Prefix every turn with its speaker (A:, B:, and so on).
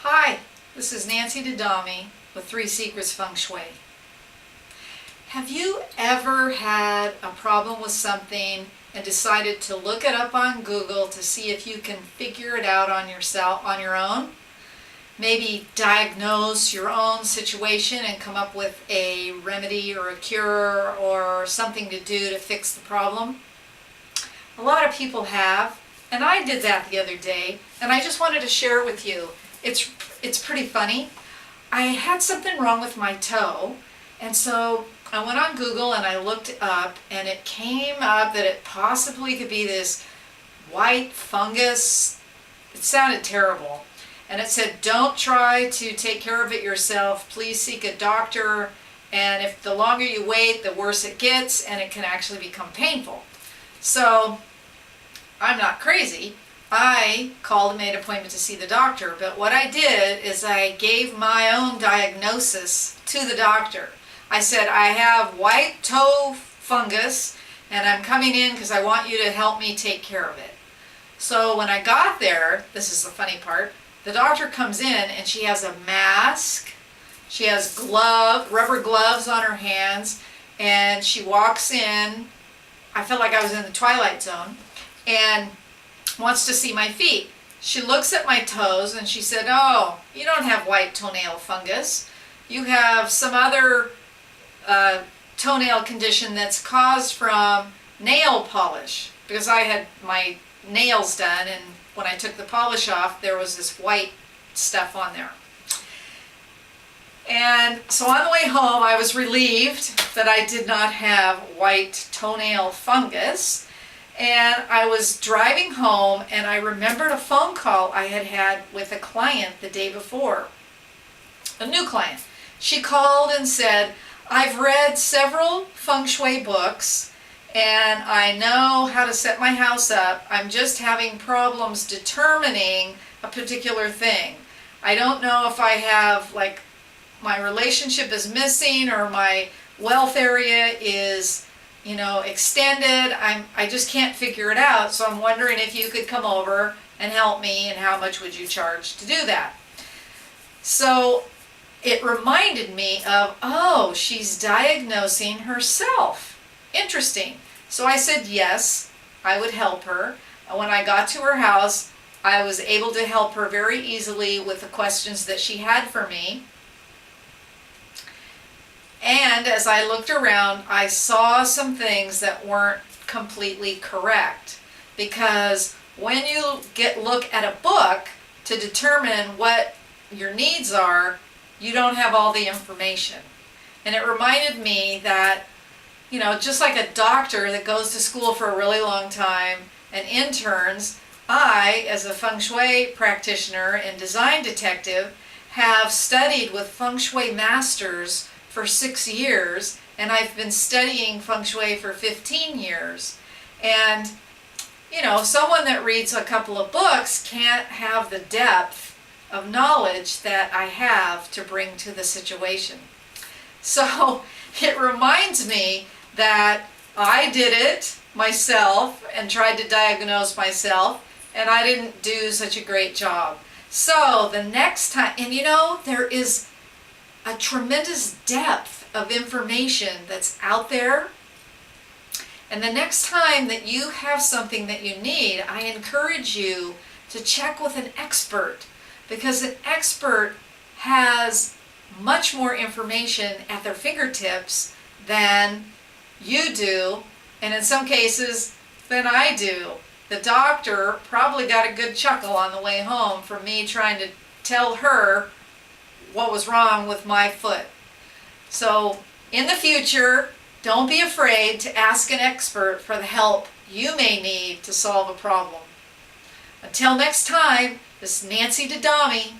A: Hi, this is Nancy Dadami with 3 Secrets Feng Shui. Have you ever had a problem with something and decided to look it up on Google to see if you can figure it out on your own? Maybe diagnose your own situation and come up with a remedy or a cure or something to do to fix the problem? A lot of people have, and I did that the other day, and I just wanted to share it with you. It's pretty funny. I had something wrong with my toe, and so I went on Google and I looked up, and it came up that it possibly could be this white fungus. It sounded terrible. And it said, don't try to take care of it yourself. Please seek a doctor. And if the longer you wait, the worse it gets, and it can actually become painful. So I'm not crazy. I called and made an appointment to see the doctor, but what I did is I gave my own diagnosis to the doctor. I said, I have white toe fungus, and I'm coming in because I want you to help me take care of it. So when I got there, this is the funny part, the doctor comes in and she has a mask, she has rubber gloves on her hands, and she walks in. I felt like I was in the Twilight Zone, and wants to see my feet. She looks at my toes and she said, oh, you don't have white toenail fungus. You have some other toenail condition that's caused from nail polish, because I had my nails done, and when I took the polish off there was this white stuff on there. And so on the way home I was relieved that I did not have white toenail fungus. And I was driving home and I remembered a phone call I had had with a client the day before, a new client. She called and said, I've read several feng shui books and I know how to set my house up. I'm just having problems determining a particular thing. I don't know if I have, like, my relationship is missing or my wealth area is extended. I just can't figure it out, so I'm wondering if you could come over and help me, and how much would you charge to do that? So it reminded me of, oh, she's diagnosing herself. Interesting. So I said yes, I would help her. And when I got to her house, I was able to help her very easily with the questions that she had for me. And as I looked around, I saw some things that weren't completely correct. Because when you look at a book to determine what your needs are, you don't have all the information. And it reminded me that, just like a doctor that goes to school for a really long time and interns, I, as a feng shui practitioner and design detective, have studied with feng shui masters for 6 years, and I've been studying feng shui for 15 years. And someone that reads a couple of books can't have the depth of knowledge that I have to bring to the situation. So it reminds me that I did it myself and tried to diagnose myself, and I didn't do such a great job. So the next time, and there is a tremendous depth of information that's out there. And the next time that you have something that you need, I encourage you to check with an expert, because an expert has much more information at their fingertips than you do, and in some cases than I do. The doctor probably got a good chuckle on the way home from me trying to tell her what was wrong with my foot. So in the future, don't be afraid to ask an expert for the help you may need to solve a problem. Until next time, this is Nancy Dadami.